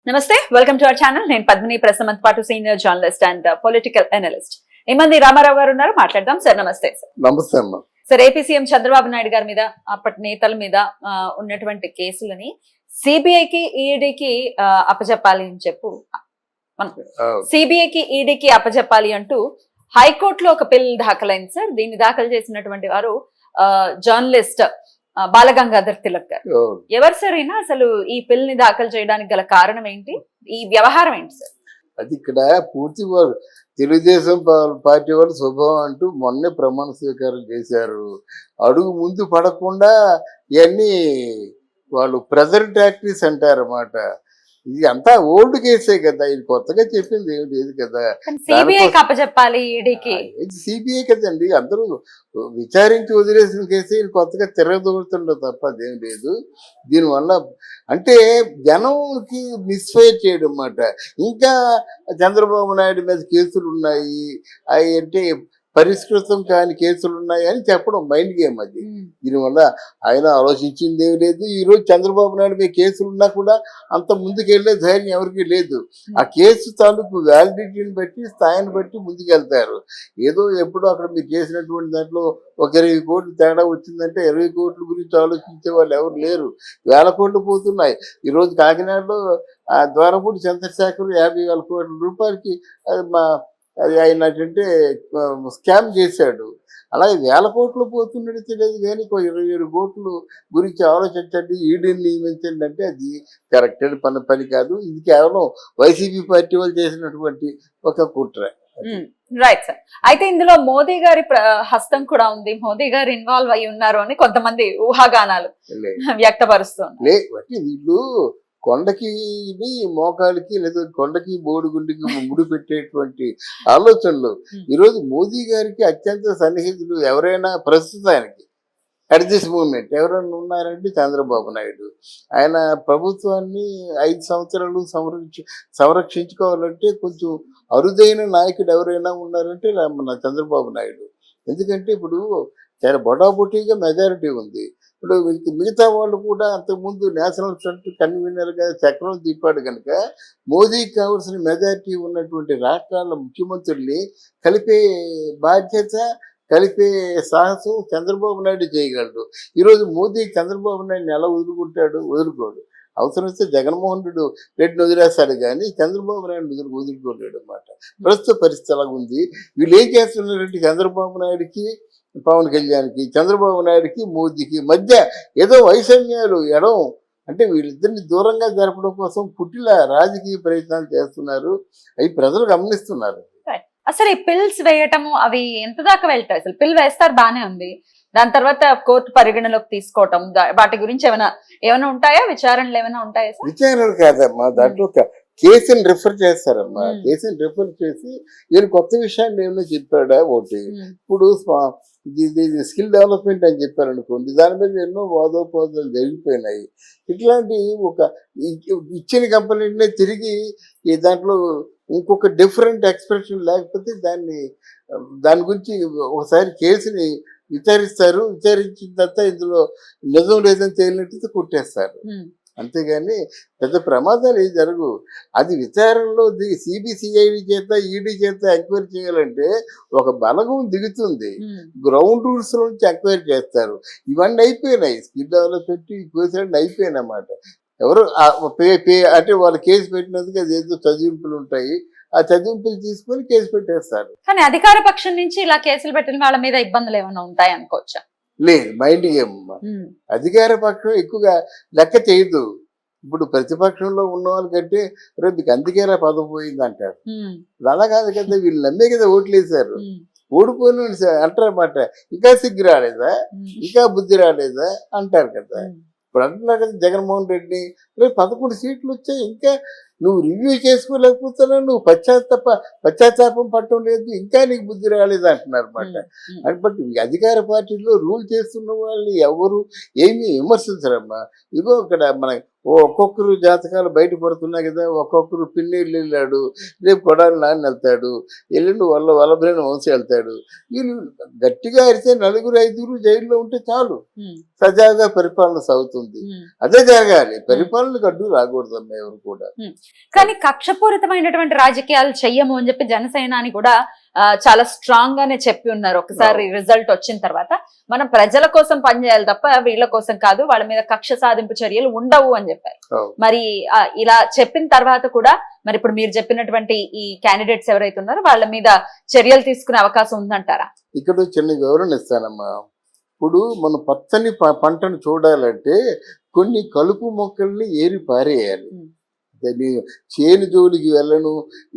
నమస్తే, welcome to our channel. నేను పద్మిని, ప్రస్తుతం పాటు senior journalist and political analyst ఏమంది రామారావు గారు ఉన్నారు. మాట్లాడదాం సార్. నమస్తే సార్. నమస్తే అమ్మా. Sir, AP CM Chandrababu Naidu గారి మీద, అప్పటి నేతల మీద ఉన్నటువంటి కేసులని సిబిఐకి ఈడీకి అప్పచెప్పాలి అని సిబిఐకి ఈడీకి అప్పచెప్పాలి అంటూ హైకోర్టులో ఒక బిల్ దాఖలైంది సార్. దీన్ని దాఖలు చేసినటువంటి వారు జర్నలిస్ట్ బాలగంగాధర్ తిలక్ గారు. ఎవరు సార్ అయినా అసలు ఈ బిల్ ని దాఖలు చేయడానికి గల కారణం ఏంటి? ఈ వ్యవహారం ఏంటి సార్? అది ఇక్కడ పూర్తి తెలుగుదేశం పార్టీ వాళ్ళు శుభం అంటూ మొన్నే ప్రమాణ స్వీకారం చేశారు. అడుగు ముందు పడకుండా ఇవన్నీ వాళ్ళు ప్రెజర్ టాక్టిక్స్ అంటారన్నమాట. ఇది అంతా ఓల్డ్ కేసే కదా, ఇది కొత్తగా చెప్పింది ఏమి లేదు కదా. సిబిఐ కదండి, అందరూ విచారించి వదిలేసిన కేసు ఇది కొత్తగా తిరగదోడుతుండదు తప్ప అదేం లేదు. దీనివల్ల అంటే జనంకి మిస్ఫైర్ చేయడం అన్నమాట. ఇంకా చంద్రబాబు నాయుడు మీద కేసులు ఉన్నాయి, అవి అంటే పరిష్కృతం కాని కేసులు ఉన్నాయి అని చెప్పడం మైండ్ గేమ్ అది. దీనివల్ల ఆయన ఆలోచించింది ఏమి లేదు. ఈరోజు చంద్రబాబు నాయుడు మీద కేసులు ఉన్నా కూడా అంత ముందుకెళ్లే ధైర్యం ఎవరికి లేదు. ఆ కేసు తాలూకు వ్యాలిడిటీని బట్టి, స్థాయిని బట్టి ముందుకెళ్తారు. ఏదో ఎప్పుడో అక్కడ మీరు చేసినటువంటి దాంట్లో ఒక 20 కోట్లు తేడా వచ్చిందంటే 20 కోట్ల గురించి ఆలోచించే వాళ్ళు ఎవరు లేరు. వేల కోట్లు పోతున్నాయి. ఈరోజు కాకినాడలో ద్వారపూడి చంద్రశేఖర్ 50,000 కోట్ల రూపాయలకి అది ఆయన అంటే స్కామ్ చేశాడు. అలాగే వేల కోట్లు పోతున్నట్టు తెలియదు కానీ 27 కోట్లు గురించి ఆలోచించండి, ఈడీని నియమించండి అంటే అది కరెక్టెడ్ పని కాదు. ఇది కేవలం వైసీపీ పార్టీ వాళ్ళు చేసినటువంటి ఒక కుట్ర. Right sir. అయితే ఇందులో మోదీ గారి హస్తం కూడా ఉంది, మోదీ గారు ఇన్వాల్వ్ అయి ఉన్నారు అని కొంతమంది ఊహాగానాలు వ్యక్తపరుస్తున్నారు. వీళ్ళు కొండకి మోకాలికి లేదా కొండకి బోడిగుండికి ముడి పెట్టేటువంటి ఆలోచనలు. ఈరోజు మోదీ గారికి అత్యంత సన్నిహితులు ఎవరైనా ప్రస్తుతానికి అట్ దిస్ మూమెంట్ ఎవరైనా ఉన్నారంటే చంద్రబాబు నాయుడు. ఆయన ప్రభుత్వాన్ని 5 సంవత్సరాలు సంరక్షించుకోవాలంటే కొంచెం అరుదైన నాయకుడు ఎవరైనా ఉన్నారంటే మన చంద్రబాబు నాయుడు. ఎందుకంటే ఇప్పుడు చాలా బొటాబొటీగా మెజారిటీ ఉంది. ఇప్పుడు మిగతా వాళ్ళు కూడా అంతకుముందు నేషనల్ ఫ్రంట్ కన్వీనర్గా చక్రం తిప్పాడు కనుక మోదీకి కావాల్సిన మెజారిటీ ఉన్నటువంటి రాష్ట్రాల ముఖ్యమంత్రుల్ని కలిపే బాధ్యత, కలిపే సాహసం చంద్రబాబు నాయుడు చేయగలడు. ఈరోజు మోదీ చంద్రబాబు నాయుడిని ఎలా వదులుకోడు. అవసరమైతే జగన్మోహన్ రెడ్డిని వదిలేస్తాడు కానీ చంద్రబాబు నాయుడు వదులుకోలేడు అన్నమాట. ప్రస్తుత పరిస్థితి అలాగ ఉంది. వీళ్ళు ఏం చేస్తున్నారంటే చంద్రబాబు నాయుడికి, పవన్ కళ్యాణ్కి, చంద్రబాబు నాయుడికి, మోదీకి మధ్య ఏదో వైషమ్యాలు ఎడం అంటే వీళ్ళిద్దరిని దూరంగా జరపడం కోసం పుట్టిన రాజకీయ ప్రయత్నాలు చేస్తున్నారు. అవి ప్రజలు గమనిస్తున్నారు. అసలు ఈ పిల్స్ వేయటము అవి ఎంత దాకా వెళ్తాయి? అసలు పిల్ వేస్తారు బానే ఉంది, దాని తర్వాత కోర్టు పరిగణలోకి తీసుకోవటం, వాటి గురించి ఏమైనా ఉంటాయా? విచారణలు ఏమైనా ఉంటాయా? విచారణలు కాదమ్మా, దాంట్లో కేసుని రిఫర్ చేస్తారమ్మా. కేసుని రిఫర్ చేసి నేను కొత్త విషయాన్ని ఏమైనా చెప్పాడా ఒకటి. ఇప్పుడు ఇది స్కిల్ డెవలప్మెంట్ అని చెప్పారు అనుకోండి, దాని మీద ఎన్నో వాదోపవాదాలు జరిగిపోయినాయి. ఇట్లాంటి ఒక ఇచ్చిన కంపెనీనే తిరిగి దాంట్లో ఇంకొక డిఫరెంట్ ఎక్స్ప్రెషన్ లేకపోతే దాని గురించి ఒకసారి కేసుని విచారిస్తారు. విచారించిన తర్వాత ఇందులో నిజం లేదని తేలినట్టు కొట్టేస్తారు. అంతేగాని పెద్ద ప్రమాదాలు ఏం జరగు. అది విచారణలో సిబిసిఐడి చేత, ఈడీ చేత ఎంక్వైరీ చేయాలంటే ఒక బలగం దిగుతుంది. గ్రౌండ్ రూల్స్ నుంచి ఎంక్వైరీ చేస్తారు. ఇవన్నీ అయిపోయినాయి. స్కిల్ డెవలప్మెంట్ కేసులన్నీ అయిపోయినాయి అన్నమాట. ఎవరు అంటే వాళ్ళు కేసు పెట్టినందుకు అది ఏదో చదివింపులు ఉంటాయి. ఆ చదివింపులు తీసుకొని కేసు పెట్టేస్తారు. కానీ అధికార పక్షం నుంచి ఇలా కేసులు పెట్టిన వాళ్ళ మీద ఇబ్బందులు ఏమైనా ఉంటాయి అనుకోవచ్చా? లేదు, మైండ్ గేమ్. అధికార పక్షం ఎక్కువగా లెక్క చేయదు. ఇప్పుడు ప్రతిపక్షంలో ఉన్న వాళ్ళకంటే రేపు మీకు అందుకేరా పదవి పోయింది అంటారు. అలా కాదు కదా, వీళ్ళు నమ్మే కదా ఓట్లు వేశారు. ఓడిపోయిన అంటారన్నమాట. ఇంకా సిగ్గు రాలేదా, ఇంకా బుద్ధి రాలేదా అంటారు కదా. ఇప్పుడు అంటున్నారు కదా జగన్మోహన్ రెడ్డి, రేపు 11 సీట్లు వచ్చాయి, ఇంకా నువ్వు రివ్యూ చేసుకోలేకపోతున్నావు, నువ్వు పశ్చాత్తాపం పట్టడం లేదు, ఇంకా నీకు బుద్ధి రాలేదు అంటున్నారు అన్నమాట. బట్ అధికార పార్టీలో రూల్ చేస్తున్న వాళ్ళు ఎవరు ఏమీ విమర్శించరమ్మా. ఇదిగో ఇక్కడ మన ఒక్కొక్కరు జాతకాలు బయట పడుతున్నాయి కదా. ఒక్కొక్కరు పిన్నీళ్ళు వెళ్ళాడు, రేపు కొడాలి నాన్న వెళ్తాడు, ఎల్లుండి వల్లభ్రేణ వంశీ వెళ్తాడు. వీళ్ళు గట్టిగా అరిస్తే 4-5 జైల్లో ఉంటే చాలు, సజావుగా పరిపాలన సాగుతుంది. అదే జరగాలి. పరిపాలనకు అడ్డు రాకూడదమ్మా ఎవరు కూడా. కానీ కక్షపూరితమైనటువంటి రాజకీయాలు చెయ్యము అని చెప్పి జనసేనాని కూడా చాలా స్ట్రాంగ్ గానే చెప్పి ఉన్నారు. ఒకసారి రిజల్ట్ వచ్చిన తర్వాత మనం ప్రజల కోసం పనిచేయాలి తప్ప వీళ్ళ కోసం కాదు, వాళ్ళ మీద కక్ష సాధింపు చర్యలు ఉండవు అని చెప్పారు. మరి ఇలా చెప్పిన తర్వాత కూడా మరి ఇప్పుడు మీరు చెప్పినటువంటి ఈ క్యాండిడేట్స్ ఎవరైతే ఉన్నారో వాళ్ళ మీద చర్యలు తీసుకునే అవకాశం ఉందంటారా? ఇక్కడ చిన్న వివరణ ఇస్తానమ్మా. ఇప్పుడు మన పచ్చని పంటను చూడాలంటే కొన్ని కలుపు మొక్కల్ని ఏరి పారేయాలి. దాన్ని చేను జోలికి వెళ్ళను,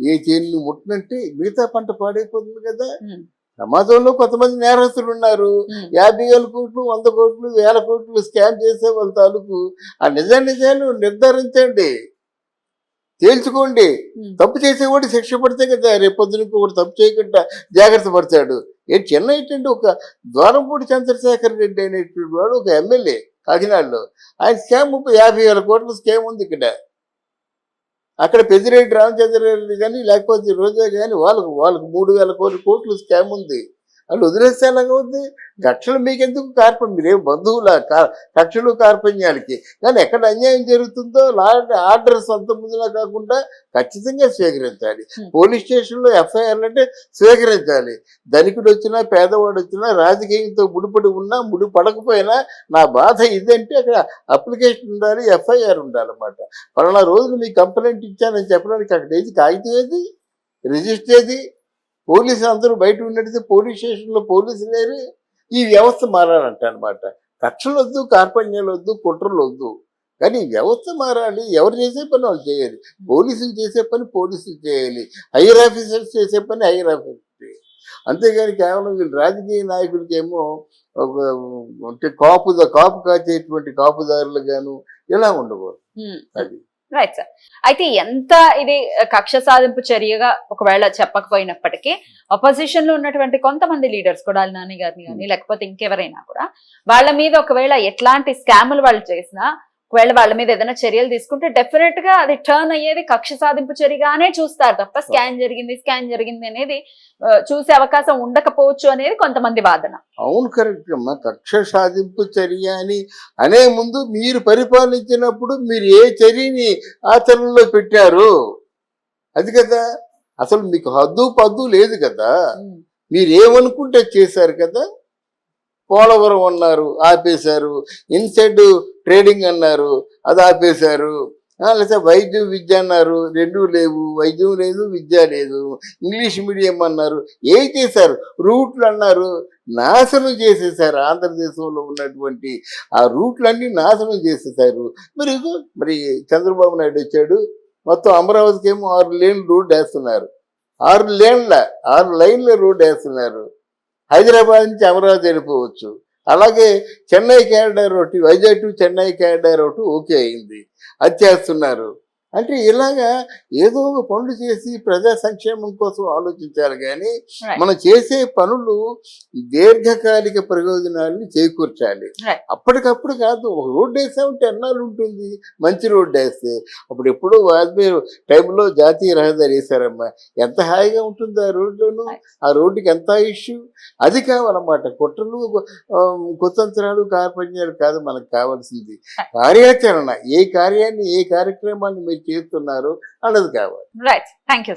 ఏ చేను ముట్టనంటే మిగతా పంట పాడైపోతుంది కదా. సమాజంలో కొంతమంది నేరస్తులు ఉన్నారు, 50,000 కోట్లు 100 కోట్లు 1000 కోట్లు స్కామ్ చేసే వాళ్ళ తాలూకు ఆ నిజాలు నిర్ధారించండి, తేల్చుకోండి. తప్పు చేసేవాడు శిక్ష పడితే కదా రేపొద్దునకు ఒకటి తప్పు చేయకుండా జాగ్రత్త పడతాడు. ఏంటి చిన్న ఏంటంటే ఒక ద్వారంపూడి చంద్రశేఖర్ రెడ్డి అనేటువంటి వాడు ఒక ఎమ్మెల్యే కాకినాడలో, ఆయన స్కామ్ 50,000 కోట్ల స్కామ్ ఉంది ఇక్కడ. అక్కడ పెద్దిరెడ్డి రామచంద్రారెడ్డి కానీ లేకపోతే రోజా కానీ వాళ్ళకు 3,000 కోట్లు స్కామ్ ఉంది. వాళ్ళు వదిలేస్తే ఎలాగా ఉంది? కక్షలు మీకెందుకు మీరేం బంధువుల కక్షలు కార్పణ్యాలకి. కానీ ఎక్కడ అన్యాయం జరుగుతుందో ఆర్డర్ సొంత ముందులా కాకుండా ఖచ్చితంగా స్వీకరించాలి. పోలీస్ స్టేషన్లో ఎఫ్ఐఆర్లు అంటే స్వీకరించాలి. ధనికుడు వచ్చినా పేదవాడు వచ్చినా రాజకీయంతో ముడిపడి ఉన్నా ముడిపడకపోయినా నా బాధ ఇదంటే అక్కడ అప్లికేషన్ ఉండాలి, ఎఫ్ఐఆర్ ఉండాలన్నమాట. పలానా రోజులు మీ కంప్లైంట్ ఇచ్చానని చెప్పడానికి అక్కడ ఏది కాగితం ఏది, రిజిస్టర్ ఏది? పోలీసులు అందరూ బయట ఉన్నట్టు పోలీస్ స్టేషన్లో పోలీసులు లేరు. ఈ వ్యవస్థ మారాలంట అనమాట. కక్షలు వద్దు, కార్పణ్యాలు వద్దు, కుట్రలు వద్దు, కానీ వ్యవస్థ మారాలి. ఎవరు చేసే పని వాళ్ళు చేయాలి. పోలీసులు చేసే పని పోలీసులు చేయాలి, హైయర్ ఆఫీసర్స్ చేసే పని హైయర్ ఆఫీసర్స్ చేయాలి. అంతేగాని కేవలం వీళ్ళు రాజకీయ నాయకులకేమో అంటే కాపు కాచేటువంటి కాపుదారులు గాను ఇలా ఉండకూడదు. అది రైట్ సార్. అయితే ఎంత ఇది కక్ష సాధింపు చర్యగా ఒకవేళ చెప్పకపోయినప్పటికీ అపోజిషన్ లో ఉన్నటువంటి కొంతమంది లీడర్స్ కొడాలి నాని గారిని కానీ లేకపోతే ఇంకెవరైనా కూడా వాళ్ళ మీద ఒకవేళ ఎట్లాంటి స్కాములు వాళ్ళు చేసినా ఒకవేళ వాళ్ళ మీద ఏదైనా చర్యలు తీసుకుంటే డెఫినెట్ గా అది టర్న్ అయ్యేది కక్ష సాధింపు చర్యగానే చూస్తారు తప్ప స్కాన్ జరిగింది అనేది చూసే అవకాశం ఉండకపోవచ్చు అనేది కొంతమంది వాదన. అవును, కరెక్ట్ అమ్మా. కక్ష సాధింపు చర్య అని అనే ముందు మీరు పరిపాలించినప్పుడు మీరు ఏ చర్యని ఆచరణలో పెట్టారు అది కదా. అసలు మీకు హద్దు పద్దు లేదు కదా. మీరు ఏమనుకుంటే చేశారు కదా. పోలవరం అన్నారు, ఆపేశారు. ఇన్సైడ్ ట్రేడింగ్ అన్నారు, అది ఆపేశారు. లేకపోతే వైద్యం విద్య అన్నారు, రెండూ లేవు. వైద్యం లేదు, విద్య లేదు. ఇంగ్లీష్ మీడియం అన్నారు, ఏం చేశారు? రూట్లు అన్నారు, నాశనం చేసేసారు. ఆంధ్రదేశంలో ఉన్నటువంటి ఆ రూట్లన్నీ నాశనం చేసేసారు. మరి చంద్రబాబు నాయుడు వచ్చాడు, మొత్తం అమరావతికి ఏమో 6 లేన్లు రోడ్డు వేస్తున్నారు. 6 లైన్ల రోడ్డు వేస్తున్నారు. హైదరాబాద్ నుంచి అమరావతి వెళ్ళిపోవచ్చు. అలాగే చెన్నై క్యారిడార్ ఒకటి, వైజాగ్ టు చెన్నై క్యారిడార్ ఒకటి ఓకే అయింది, అది చేస్తున్నారు. అంటే ఇలాగా ఏదో ఒక పనులు చేసి ప్రజా సంక్షేమం కోసం ఆలోచించాలి. కానీ మనం చేసే పనులు దీర్ఘకాలిక ప్రయోజనాన్ని చేకూర్చాలి. అప్పటికప్పుడు కాదు. ఒక రోడ్డు వేసామంటే ఎన్నాళ్ళు ఉంటుంది? మంచి రోడ్డు వేస్తే అప్పుడు ఎప్పుడో వాజ్పేయి టైంలో జాతీయ రహదారి వేశారమ్మా, ఎంత హాయిగా ఉంటుంది ఆ రోడ్లోనూ. ఆ రోడ్డుకి ఎంత ఇష్యూ. అది కావాలన్నమాట. కుట్రలు కుతంత్రాలు కార్పణ్యాలు కాదు మనకు కావాల్సింది. కార్యాచరణ. ఏ కార్యాన్ని ఏ కార్యక్రమాన్ని మీరు చేస్తున్నారు అన్నది కావాలి. Right, thank you.